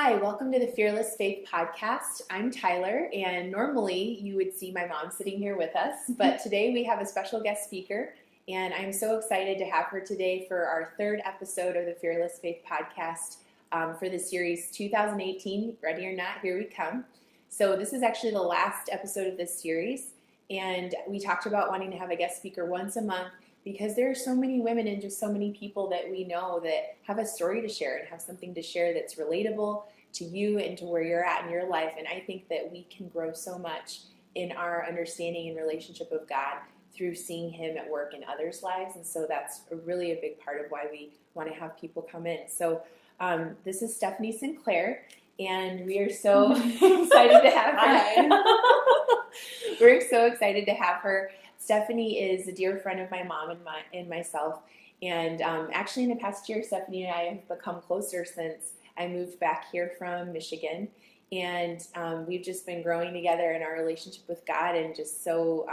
Hi, welcome to the Fearless Faith Podcast. I'm Tyler, and normally you would see my mom sitting here with us, but today we have a special guest speaker, and I'm so excited to have her today for our third episode of the Fearless Faith Podcast for the series 2018, Ready or Not, Here We Come. So this is actually the last episode of this series, and we talked about wanting to have a guest speaker once a month because there are so many women and just so many people that we know that have a story to share and have something to share that's relatable to you and to where you're at in your life. And I think that we can grow so much in our understanding and relationship of God through seeing Him at work in others' lives. And so that's really a big part of why we want to have people come in. So this is Stephanie Sinclair, and we are so excited to have her. We're so excited to have her. Stephanie is a dear friend of my mom and myself, and actually in the past year, Stephanie and I have become closer since I moved back here from Michigan, and we've just been growing together in our relationship with God, and just so,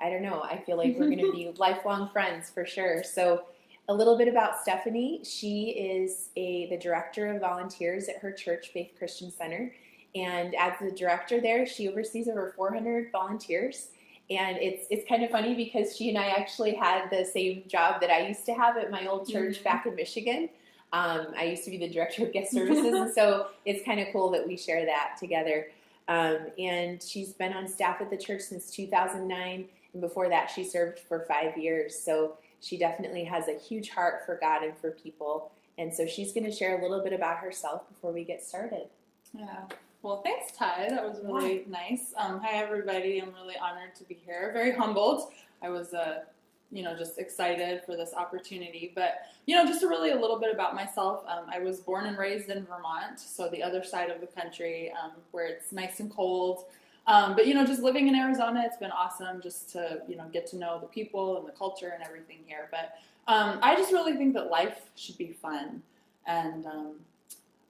I don't know, I feel like we're going to be lifelong friends for sure. So a little bit about Stephanie. She is the director of volunteers at her church, Faith Christian Center, and as the director there, she oversees over 400 volunteers. And it's kind of funny because she and I actually had the same job that I used to have at my old church back in Michigan. I used to be the director of guest services, and so it's kind of cool that we share that together. And she's been on staff at the church since 2009, and before that she served for 5 years. So she definitely has a huge heart for God and for people. And so she's going to share a little bit about herself before we get started. Yeah. Well, thanks, Ty. That was really nice. Hi, everybody. I'm really honored to be here. Very humbled. I was, just excited for this opportunity. But, just really a little bit about myself. I was born and raised in Vermont, so the other side of the country where it's nice and cold. But, just living in Arizona, it's been awesome just to, get to know the people and the culture and everything here. But I just really think that life should be fun. And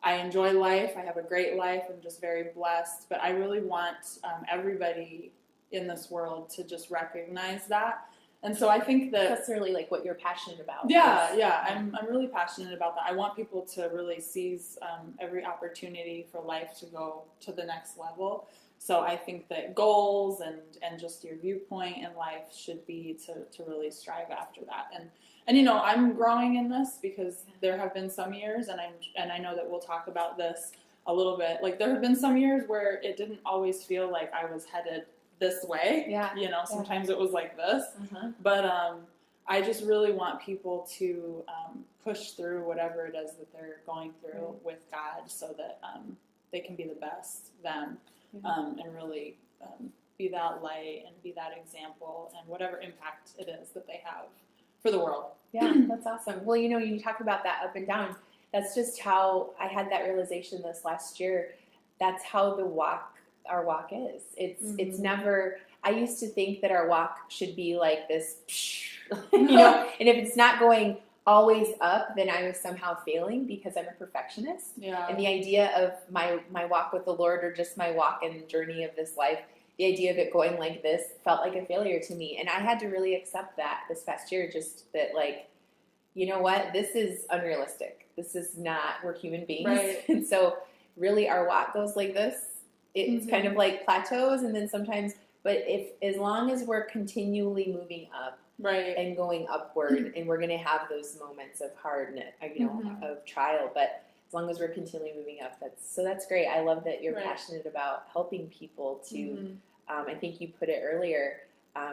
I enjoy life. I have a great life. I'm just very blessed. But I really want everybody in this world to just recognize that. And so I think that's really like what you're passionate about. Yeah. I'm really passionate about that. I want people to really seize every opportunity for life to go to the next level. So I think that goals and just your viewpoint in life should be to really strive after that. And I'm growing in this because there have been some years, and I know that we'll talk about this a little bit. Like there have been some years where it didn't always feel like I was headed this way. Yeah. Sometimes it was like this. But I just really want people to push through whatever it is that they're going through with God, so that they can be the best them, and really be that light and be that example and whatever impact it is that they have for the world. Yeah, that's awesome. Well, you talk about that up and down. That's just how I had that realization this last year. That's how our walk is. It's never, I used to think that our walk should be like this, and if it's not going always up, then I was somehow failing because I'm a perfectionist. Yeah. And the idea of my walk with the Lord, or just my walk and journey of this life, the idea of it going like this felt like a failure to me. And I had to really accept that this past year, just that, like, you know what, this is unrealistic. This is not, we're human beings. Right. And so really our walk goes like this. It's kind of like plateaus, and then sometimes, but as long as we're continually moving up and going upward, and we're going to have those moments of hardness, of trial, but as long as we're continually moving up, that's great. I love that you're passionate about helping people to, I think you put it earlier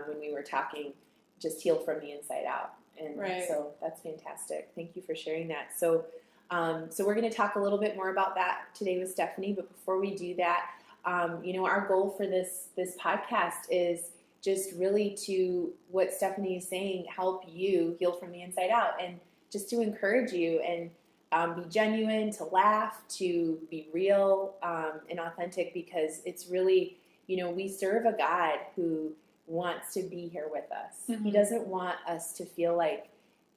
when we were talking, just heal from the inside out. And so that's fantastic. Thank you for sharing that. So we're going to talk a little bit more about that today with Stephanie. But before we do that, our goal for this podcast is just really to, what Stephanie is saying, help you heal from the inside out, and just to encourage you and be genuine, to laugh, to be real and authentic, because it's really, we serve a God who wants to be here with us. He doesn't want us to feel like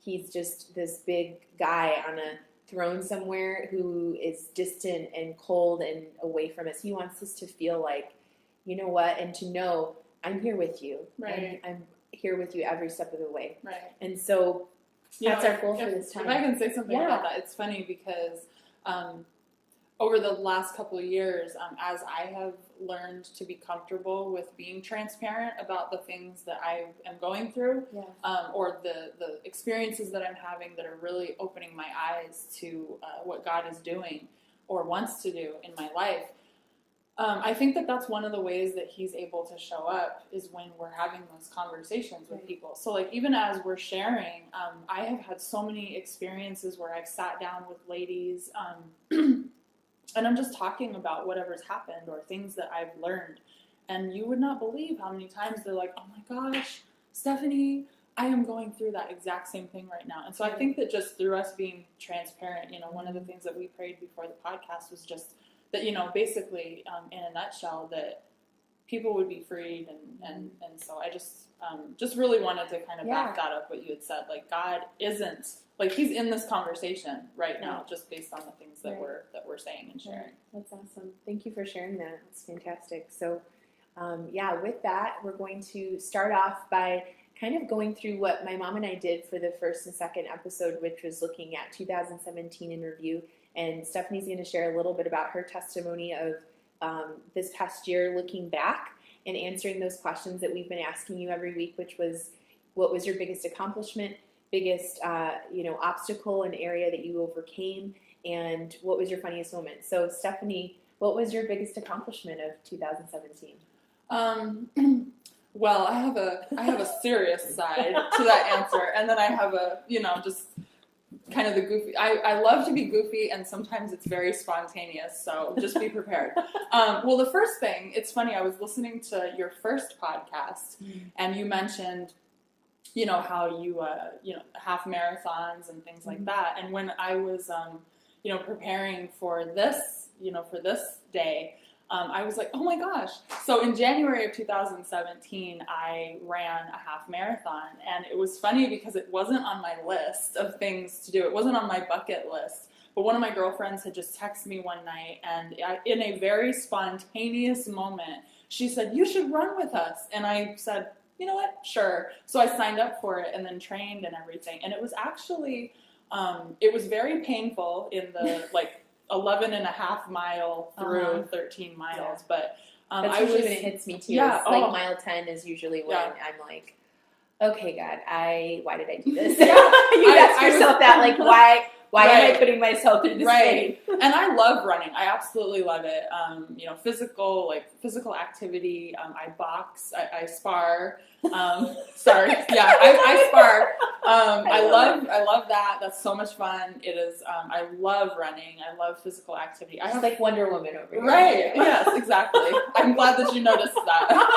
He's just this big guy on a throne somewhere who is distant and cold and away from us. He wants us to feel like, you know what, and to know, I'm here with you. Right. I'm here with you every step of the way. Right. And so that's our goal for this time. If I can say something about that, it's funny because over the last couple of years, as I have learned to be comfortable with being transparent about the things that I am going through, or the experiences that I'm having that are really opening my eyes to what God is doing or wants to do in my life. I think that that's one of the ways that he's able to show up is when we're having those conversations with people. So like even as we're sharing, I have had so many experiences where I've sat down with ladies and I'm just talking about whatever's happened or things that I've learned. And you would not believe how many times they're like, oh my gosh, Stephanie, I am going through that exact same thing right now. And so I think that just through us being transparent, one of the things that we prayed before the podcast was just that, basically in a nutshell, that people would be freed. And so I just really wanted to kind of back that up what you had said. Like God isn't, like he's in this conversation right now, just based on the things that we're saying and sharing. That's awesome. Thank you for sharing that. It's fantastic. So with that, we're going to start off by kind of going through what my mom and I did for the first and second episode, which was looking at 2017 in review. And Stephanie's going to share a little bit about her testimony of this past year, looking back and answering those questions that we've been asking you every week, which was, what was your biggest accomplishment, biggest obstacle and area that you overcame, and what was your funniest moment? So Stephanie, what was your biggest accomplishment of 2017? Well, I have a serious side to that answer, and then I have a just kind of the goofy. I love to be goofy, and sometimes it's very spontaneous, so just be prepared. Well, the first thing, it's funny, I was listening to your first podcast, and you mentioned, how you, half marathons and things like that. And when I was, preparing for this, for this day, I was like, oh my gosh. So in January of 2017, I ran a half marathon, and it was funny because it wasn't on my list of things to do. It wasn't on my bucket list. But one of my girlfriends had just texted me one night, and in a very spontaneous moment, she said, you should run with us. And I said, you know what? Sure. So I signed up for it and then trained and everything. And it was actually, it was very painful in the 11 and a half mile through 13 miles. But that's usually when it hits me too. Yeah, mile 10 is usually when I'm like, okay, God, why did I do this? You ask yourself that, why am I putting myself in this pain? And I love running. I absolutely love it. Physical activity. I box. I spar. Sorry. Yeah, I spar. I love that. That's so much fun. It is. I love running. I love physical activity. I have like Wonder Woman over here. Right. Yes, exactly. I'm glad that you noticed that.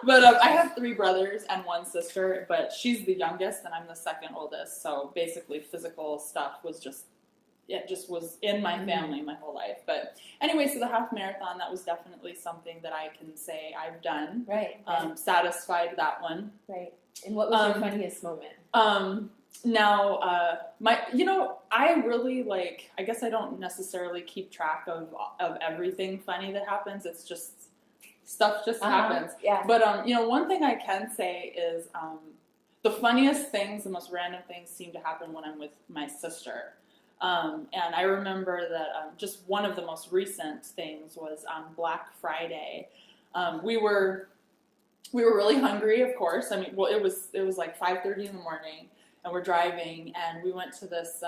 But I have 3 brothers and 1 sister, but she's the youngest and I'm the second oldest. So basically physical stuff was just was in my family my whole life. But anyway, so the half marathon, that was definitely something that I can say I've done. Right. Satisfied that one. Right. And what was your funniest moment? Now, I really I guess I don't necessarily keep track of everything funny that happens. It's just, stuff just happens. Yeah. But, one thing I can say is the funniest things, the most random things seem to happen when I'm with my sister. And I remember that just one of the most recent things was on Black Friday. We were really hungry, of course. I mean, well, it was like 5:30 in the morning, and we're driving, and we went to this.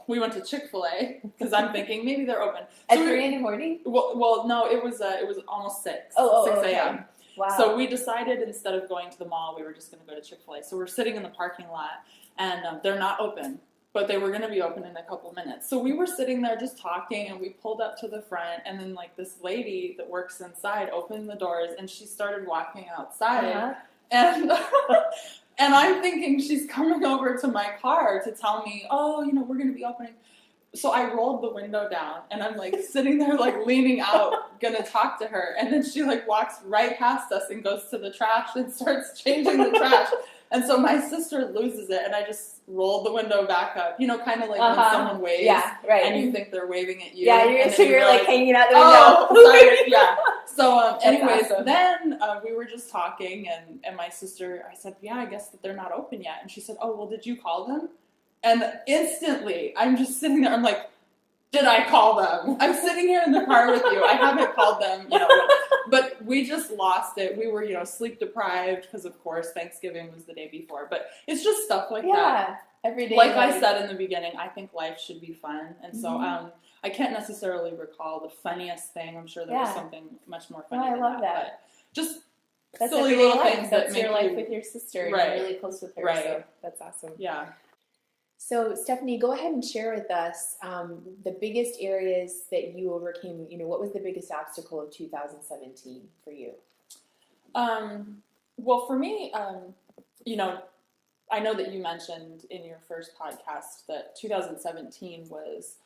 We went to Chick-fil-A because I'm thinking maybe they're open. At 3 in the morning? Well, no, it was almost 6. 6 a.m. Okay. Wow. So we decided instead of going to the mall, we were just going to go to Chick-fil-A. So we're sitting in the parking lot, and they're not open, but they were going to be open in a couple minutes. So we were sitting there just talking, and we pulled up to the front, and then this lady that works inside opened the doors, and she started walking outside, and and I'm thinking she's coming over to my car to tell me, oh, we're going to be opening. So I rolled the window down, and I'm sitting there leaning out, gonna talk to her, and then she walks right past us and goes to the trash and starts changing the trash. And so my sister loses it, and I just rolled the window back up, kind of when someone waves, and you think they're waving at you. Yeah, you're hanging out the window. Oh, sorry, yeah. So anyways, awesome. Then we were just talking, and my sister, I said, yeah, I guess that they're not open yet. And she said, oh, well, did you call them? And instantly, I'm just sitting there, I'm like, did I call them? I'm sitting here in the car with you. I haven't called them, but we just lost it. We were, sleep deprived because, of course, Thanksgiving was the day before. But it's just stuff like that. Yeah, every day. Like I said in the beginning, I think life should be fun. And so I can't necessarily recall the funniest thing. I'm sure there was something much more funny than love that. But just that's silly little life. things that's that your make life you... with your sister, and right. you're really close with her. Right. So that's awesome. Yeah. So, Stephanie, go ahead and share with us the biggest areas that you overcame. What was the biggest obstacle of 2017 for you? Well, for me, I know that you mentioned in your first podcast that 2017 was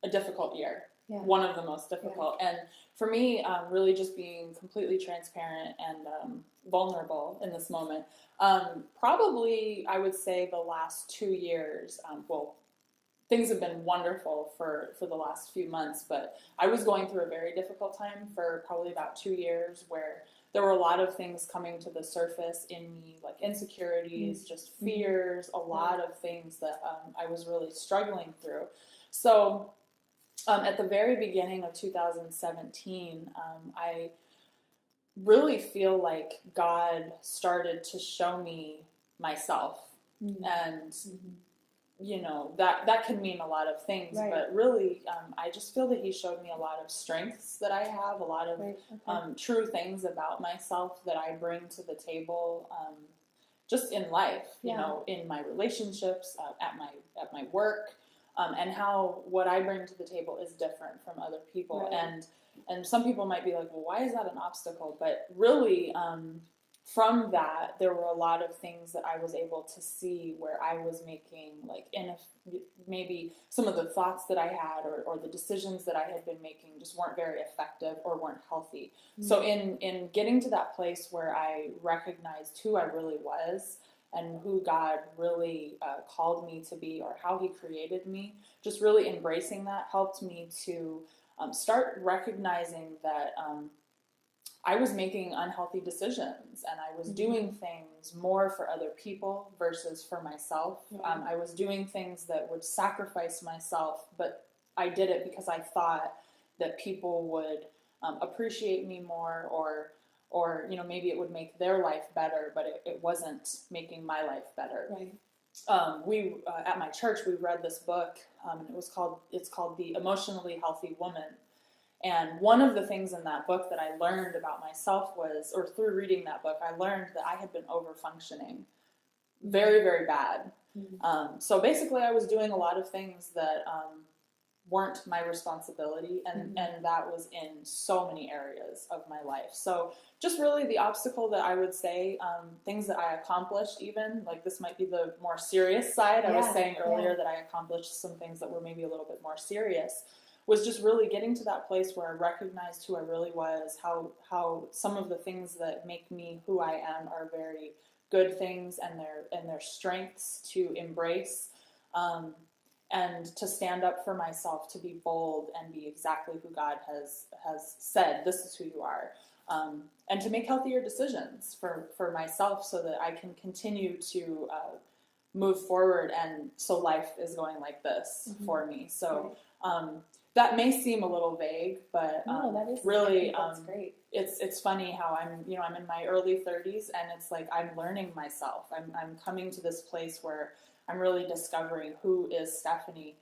a difficult year, one of the most difficult. And for me, really just being completely transparent and vulnerable in this moment, probably I would say the last 2 years, things have been wonderful for the last few months, but I was going through a very difficult time for probably about 2 years where there were a lot of things coming to the surface in me, like insecurities, just fears, a lot of things that I was really struggling through. So at the very beginning of 2017, I really feel like God started to show me myself. And that can mean a lot of things, but really I just feel that he showed me a lot of strengths that I have, a lot of true things about myself that I bring to the table, just in life, in my relationships, at my work, and how what I bring to the table is different from other people. And some people might be like, well, why is that an obstacle? But really, from that, there were a lot of things that I was able to see where I was making, maybe some of the thoughts that I had or the decisions that I had been making just weren't very effective or weren't healthy. So in getting to that place where I recognized who I really was and who God really called me to be or how he created me, just really embracing that helped me to start recognizing that I was making unhealthy decisions and I was doing things more for other people versus for myself. I was doing things that would sacrifice myself, but I did it because I thought that people would appreciate me more or maybe it would make their life better, but it wasn't making my life better. We at my church, we read this book and it's called The Emotionally Healthy Woman. And one of the things in that book that I learned about myself or through reading that book, I learned that I had been over-functioning very, very bad. So basically I was doing a lot of things that weren't my responsibility, and that was in so many areas of my life. So just really the obstacle that I would say, things that I accomplished even, like this might be the more serious side. I was saying earlier that I accomplished some things that were maybe a little bit more serious, was just really getting to that place where I recognized who I really was, how some of the things that make me who I am are very good things and their strengths to embrace, and to stand up for myself, to be bold and be exactly who God has said, this is who you are, and to make healthier decisions for myself so that I can continue to move forward, and so life is going like this for me. So that may seem a little vague, but that is really, that's great. It's funny how I'm in my early 30s, and it's like I'm learning myself. I'm coming to this place where I'm really discovering who is Stephanie,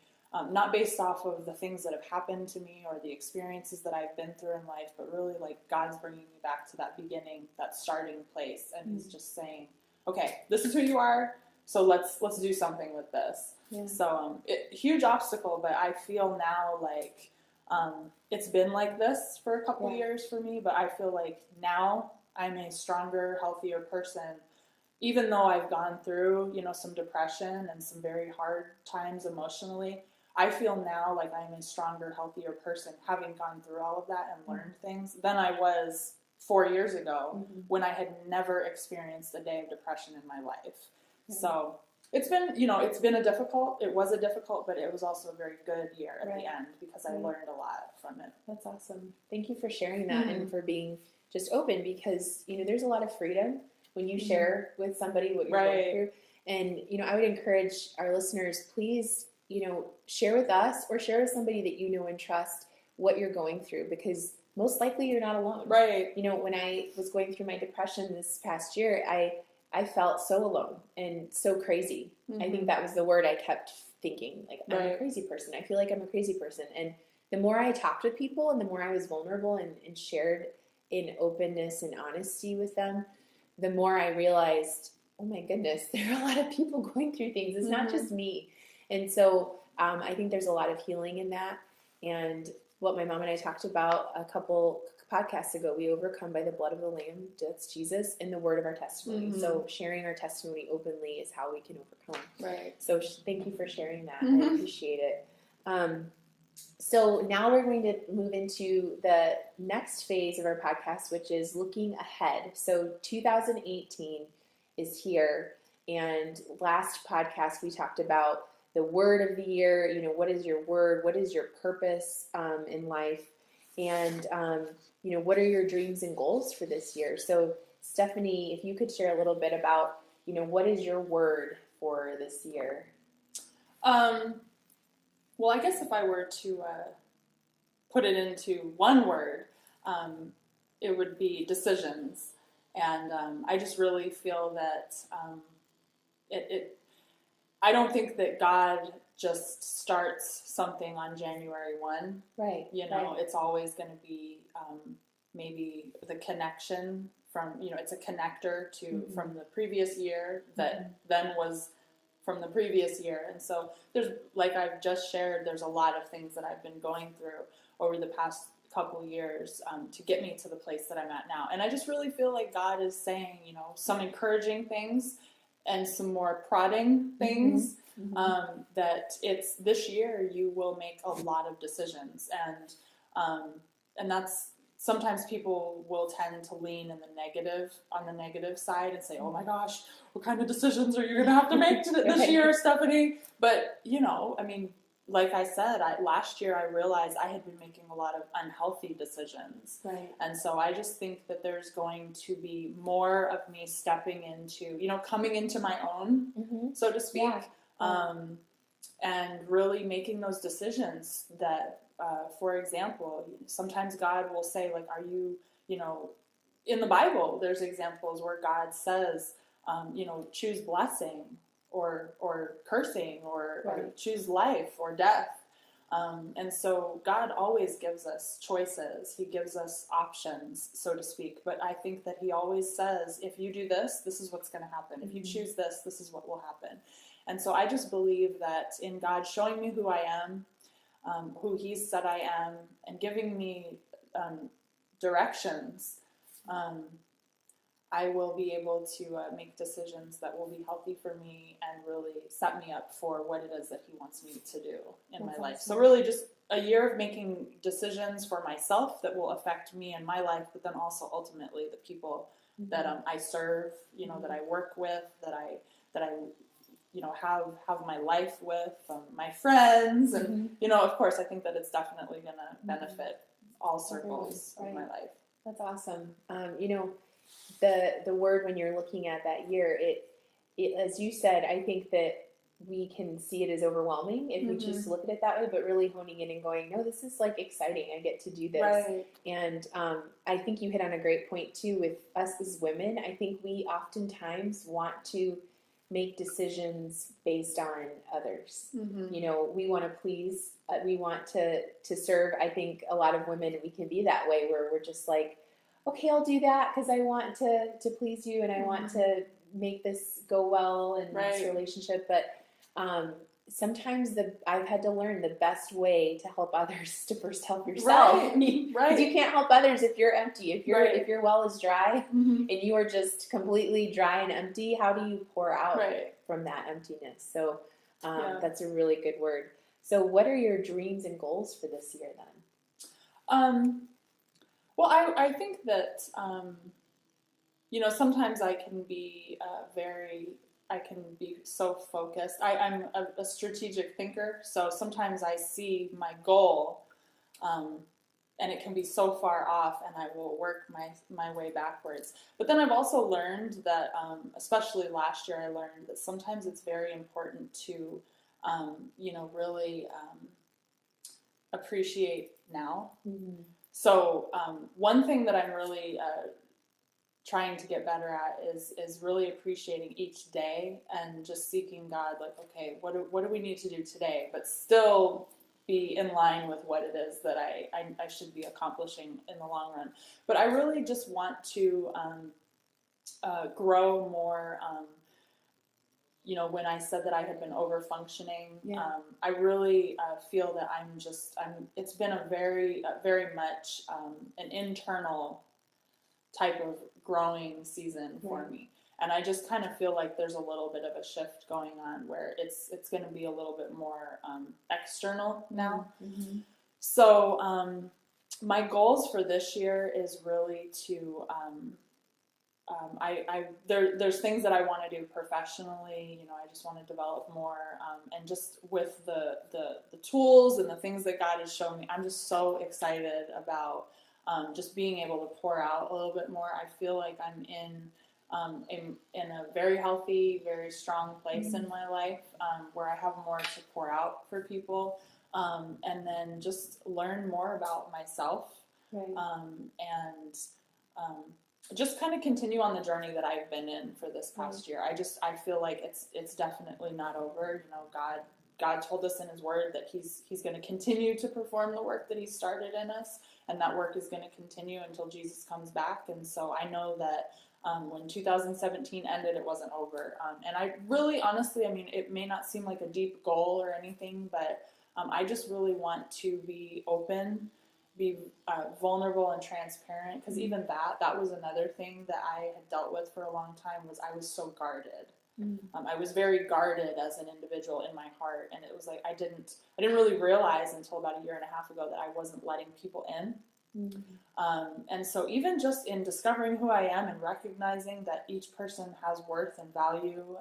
not based off of the things that have happened to me or the experiences that I've been through in life, but really like God's bringing me back to that beginning, that starting place, and He's just saying, okay, this is who you are. So let's do something with this. So huge obstacle, but I feel now like it's been like this for a couple years for me, but I feel like now I'm a stronger, healthier person, even though I've gone through, some depression and some very hard times emotionally. I feel now like I'm a stronger, healthier person, having gone through all of that and learned things than I was 4 years ago when I had never experienced a day of depression in my life. So it was a difficult, but it was also a very good year at the end because I learned a lot from it. That's awesome. Thank you for sharing that and for being just open, because, there's a lot of freedom when you share with somebody what you're going through. And, I would encourage our listeners, please, share with us or share with somebody that you know and trust what you're going through, because most likely you're not alone. Right. When I was going through my depression this past year, I felt so alone and so crazy. I think that was the word I kept thinking, like, I'm a crazy person. I feel like I'm a crazy person. And the more I talked with people and the more I was vulnerable and shared in openness and honesty with them, the more I realized, oh my goodness, there are a lot of people going through things. It's not just me. And so I think there's a lot of healing in that. And what my mom and I talked about a couple podcasts ago, we overcome by the blood of the Lamb, that's Jesus, and the word of our testimony. So sharing our testimony openly is how we can overcome. Right. So thank you for sharing that. I appreciate it. So now we're going to move into the next phase of our podcast, which is looking ahead. So 2018 is here. And last podcast, we talked about the word of the year. What is your word? What is your purpose in life? And, what are your dreams and goals for this year? So Stephanie, if you could share a little bit about, what is your word for this year? Well, I guess if I were to put it into one word, it would be decisions. And I just really feel that I don't think that God just starts something on January 1. Right. It's always going to be maybe the connection from, it's a connector to from the previous year that then was from the previous year. And so there's, like I've just shared, there's a lot of things that I've been going through over the past couple years to get me to the place that I'm at now. And I just really feel like God is saying, some encouraging things and some more prodding things, that it's this year you will make a lot of decisions. And that's, sometimes people will tend to lean in on the negative side and say, oh my gosh, what kind of decisions are you going to have to make this year, Stephanie? But, like I said, last year I realized I had been making a lot of unhealthy decisions. Right. And so I just think that there's going to be more of me stepping into, coming into my own, so to speak, and really making those decisions that, for example, sometimes God will say, like, are you, in the Bible, there's examples where God says, choose blessing or cursing or choose life or death. And so God always gives us choices. He gives us options, so to speak. But I think that he always says, if you do this, this is what's going to happen. If you choose this is what will happen. And so I just believe that in God showing me who I am, who he's said I am, and giving me directions, I will be able to make decisions that will be healthy for me and really set me up for what it is that he wants me to do in my life. So really just a year of making decisions for myself that will affect me and my life, but then also ultimately the people that I serve, that I work with, that I have my life with, my friends, and of course I think that it's definitely going to benefit all circles of my life. That's awesome. The word, when you're looking at that year, it as you said, I think that we can see it as overwhelming if we choose to look at it that way, but really honing in and going, no, this is like exciting. I get to do this. Right. And I think you hit on a great point too with us as women. I think we oftentimes want to make decisions based on others. We want to please, we want to serve. I think a lot of women, we can be that way where we're just like, okay, I'll do that because I want to please you and I want to make this go well in this relationship. But sometimes I've had to learn the best way to help others is to first help yourself. Because you can't help others if you're empty. If your well is dry and you are just completely dry and empty, how do you pour out from that emptiness? So that's a really good word. So what are your dreams and goals for this year then? Well, I think that, sometimes I can be so focused. I'm a strategic thinker, so sometimes I see my goal, and it can be so far off, and I will work my way backwards. But then I've also learned that, especially last year, I learned that sometimes it's very important to really appreciate now. Mm-hmm. So one thing that I'm really trying to get better at is really appreciating each day and just seeking God, like, okay, what do we need to do today, but still be in line with what it is that I should be accomplishing in the long run. But I really just want to grow more. When I said that I had been over functioning, I really feel that it's been a very much an internal type of growing season for me. And I just kind of feel like there's a little bit of a shift going on where it's going to be a little bit more external now. Mm-hmm. So my goals for this year is really to there's things that I want to do professionally. I just want to develop more, and just with the tools and the things that God has shown me, I'm just so excited about just being able to pour out a little bit more. I feel like I'm in a very healthy, very strong place in my life, where I have more to pour out for people, and then just learn more about myself, and just kind of continue on the journey that I've been in for this past year. I feel like it's definitely not over. God told us in His Word that He's going to continue to perform the work that He started in us, and that work is going to continue until Jesus comes back. And so I know that when 2017 ended, it wasn't over. And I really, honestly, it may not seem like a deep goal or anything, but I just really want to be open, be vulnerable and transparent, because even that was another thing that I had dealt with for a long time. Was I was so guarded. I was very guarded as an individual in my heart, and it was like I didn't really realize until about a year and a half ago that I wasn't letting people in. And so even just in discovering who I am and recognizing that each person has worth and value,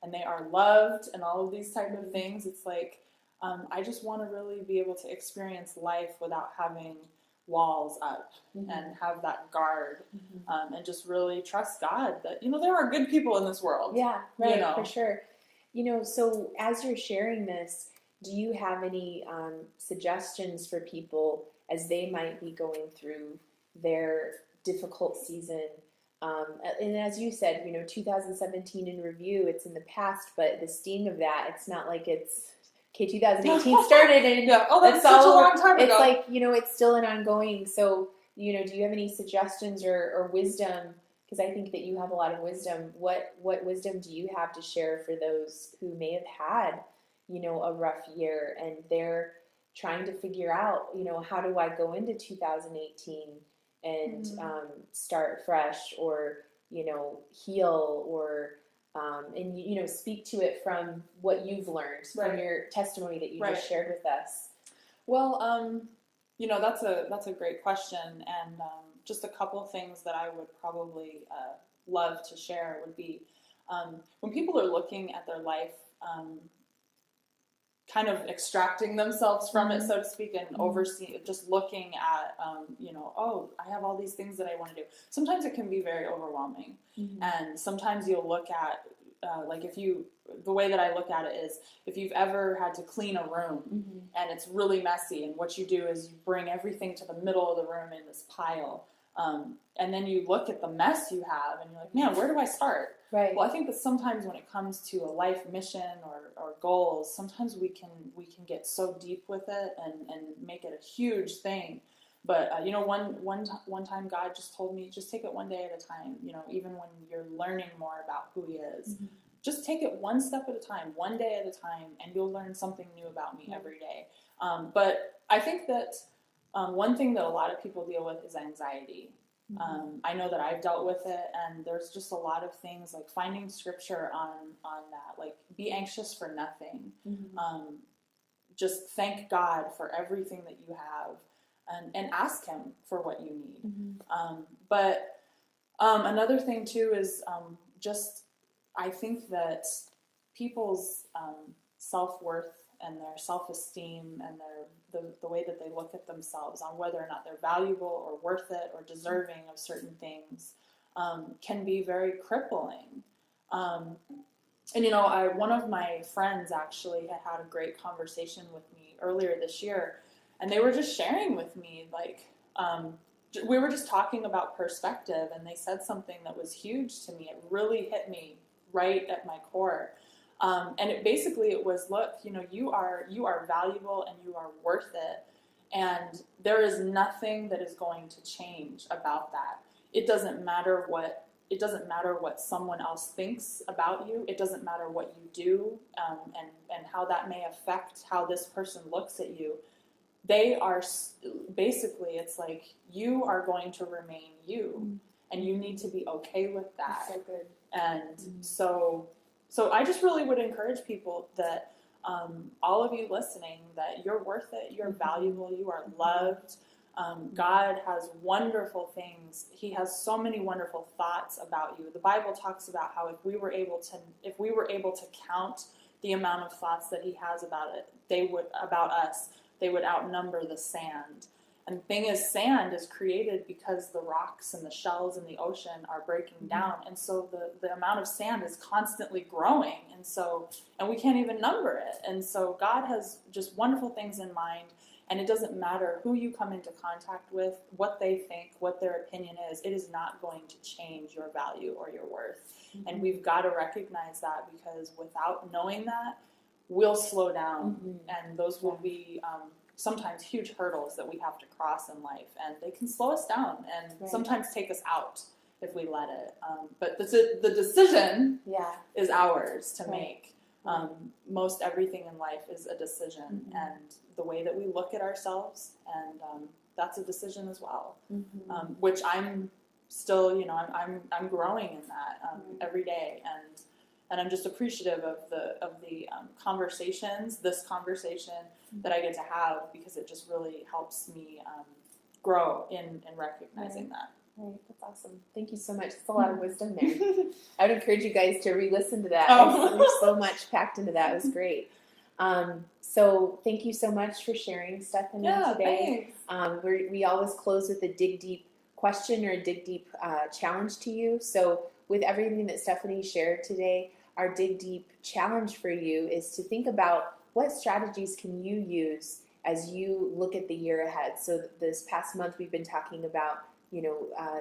and they are loved and all of these type of things, it's like I just want to really be able to experience life without having walls up and have that guard, and just really trust God that there are good people in this world. Yeah, right, for sure. So as you're sharing this, do you have any suggestions for people as they might be going through their difficult season? And as you said, 2017 in review, it's in the past, but the sting of that, it's not like it's 2018 started and that's such a long time ago. It's like, it's still an ongoing. So, do you have any suggestions or wisdom? Because I think that you have a lot of wisdom. What wisdom do you have to share for those who may have had, a rough year and they're trying to figure out, how do I go into 2018 and start fresh, or, heal, or and speak to it from what you've learned from your testimony that you just shared with us. Well, that's a great question, and just a couple of things that I would probably love to share would be when people are looking at their life, kind of extracting themselves from it, so to speak, and overseeing, just looking at, I have all these things that I want to do. Sometimes it can be very overwhelming. And sometimes you'll look at, the way that I look at it is, if you've ever had to clean a room and it's really messy, and what you do is you bring everything to the middle of the room in this pile. And then you look at the mess you have and you're like, man, where do I start? Right. Well, I think that sometimes when it comes to a life mission or goals, sometimes we can get so deep with it and make it a huge thing. But one time God just told me, just take it one day at a time. Even when you're learning more about who He is, just take it one step at a time, one day at a time, and you'll learn something new about me every day. But I think that one thing that a lot of people deal with is anxiety. I know that I've dealt with it, and there's just a lot of things like finding scripture on that, like be anxious for nothing. Just thank God for everything that you have, and ask Him for what you need. But another thing too is I think that people's self-worth and their self-esteem and the way that they look at themselves on whether or not they're valuable or worth it or deserving of certain things can be very crippling. And, one of my friends actually had a great conversation with me earlier this year, and they were just sharing with me, we were just talking about perspective, and they said something that was huge to me. It really hit me right at my core. And it was, look, you are valuable and you are worth it. And there is nothing that is going to change about that. It doesn't matter what someone else thinks about you. It doesn't matter what you do, and how that may affect how this person looks at you. They are basically, it's like you are going to remain you, and you need to be okay with that. That's so good. And so I just really would encourage people that all of you listening, that you're worth it, you're valuable, you are loved. God has wonderful things. He has so many wonderful thoughts about you. The Bible talks about how if we were able to count the amount of thoughts that he has about us, they would outnumber the sand. And the thing is, sand is created because the rocks and the shells in the ocean are breaking down. And so the amount of sand is constantly growing. And we can't even number it. And so God has just wonderful things in mind. And it doesn't matter who you come into contact with, what they think, what their opinion is. It is not going to change your value or your worth. Mm-hmm. And we've got to recognize that, because without knowing that, we'll slow down. Mm-hmm. And those will be sometimes huge hurdles that we have to cross in life. And they can slow us down and sometimes take us out if we let it. But the decision is ours to make. Most everything in life is a decision, and the way that we look at ourselves, and that's a decision as well. Which I'm still, I'm growing in that every day, and I'm just appreciative of the conversations, this conversation that I get to have, because it just really helps me grow in recognizing that. Right, that's awesome. Thank you so much. That's a lot of wisdom there. I would encourage you guys to re-listen to that. There's so much packed into that. It was great. So thank you so much for sharing, Stephanie, today. We always close with a dig deep question or a dig deep challenge to you. So with everything that Stephanie shared today, our dig deep challenge for you is to think about what strategies can you use as you look at the year ahead. So this past month we've been talking about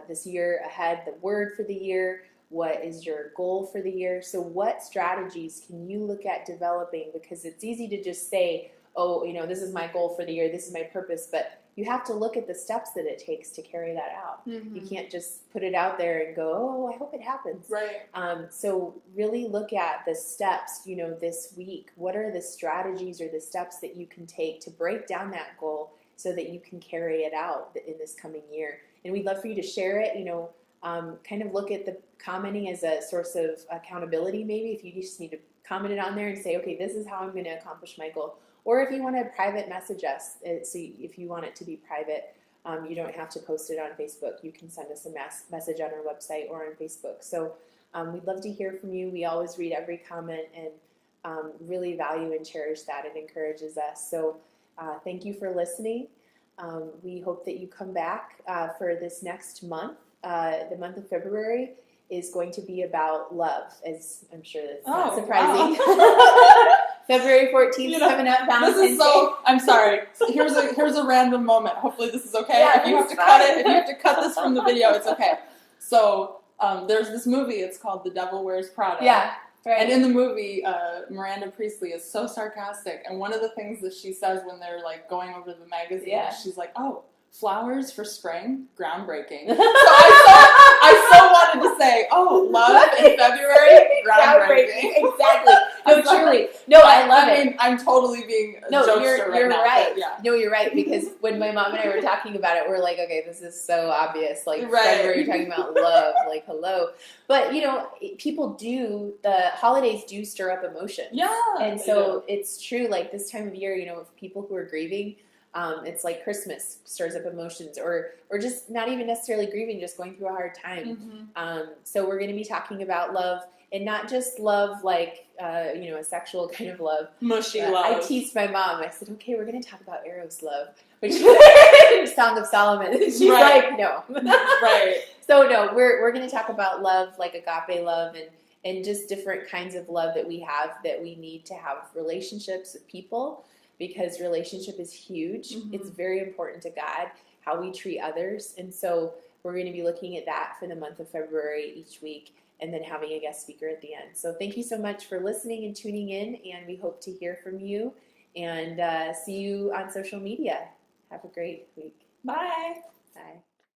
this year ahead, the word for the year, what is your goal for the year? So what strategies can you look at developing? Because it's easy to just say, this is my goal for the year, this is my purpose, but you have to look at the steps that it takes to carry that out. Mm-hmm. You can't just put it out there and go, I hope it happens. Right. So really look at the steps, this week. What are the strategies or the steps that you can take to break down that goal so that you can carry it out in this coming year? And we'd love for you to share it, kind of look at the commenting as a source of accountability, maybe, if you just need to comment it on there and say, okay, this is how I'm going to accomplish my goal. Or if you want to private message us, so if you want it to be private, you don't have to post it on Facebook. You can send us a message on our website or on Facebook. So we'd love to hear from you. We always read every comment and really value and cherish that. It encourages us. So thank you for listening. We hope that you come back for this next month. The month of February is going to be about love, as I'm sure that's not surprising. Wow. February 14th coming up. Valentine's Day. I'm sorry. Here's a random moment. Hopefully this is okay. Yeah, if you have to cut this from the video, it's okay. So there's this movie. It's called The Devil Wears Prada. Yeah. Right. And in the movie, Miranda Priestley is so sarcastic, and one of the things that she says when they're going over the magazine, she's like, flowers for spring, groundbreaking. So I so wanted to say, love in February, groundbreaking. Exactly. No, truly. No, I love it. I'm totally being a jokester you're now, right. But, yeah. No, you're right, because when my mom and I were talking about it, we're like, okay, this is so obvious. February, you're talking about love, hello. But, people the holidays do stir up emotion. Yeah. And so it's true, this time of year, if people who are grieving, it's like Christmas stirs up emotions, or just not even necessarily grieving, just going through a hard time. Mm-hmm. So we're going to be talking about love, and not just love a sexual kind of love. Mushy love. I teased my mom. I said, okay, we're going to talk about Eros love, which is Song of Solomon. And she's like, no. Right. So no, we're going to talk about love, like agape love, and just different kinds of love that we have, that we need to have relationships with people, because relationship is huge. It's very important to God, how we treat others. And so we're going to be looking at that for the month of February each week, and then having a guest speaker at the end. So thank you so much for listening and tuning in, and we hope to hear from you and see you on social media. Have a great week. Bye. Bye.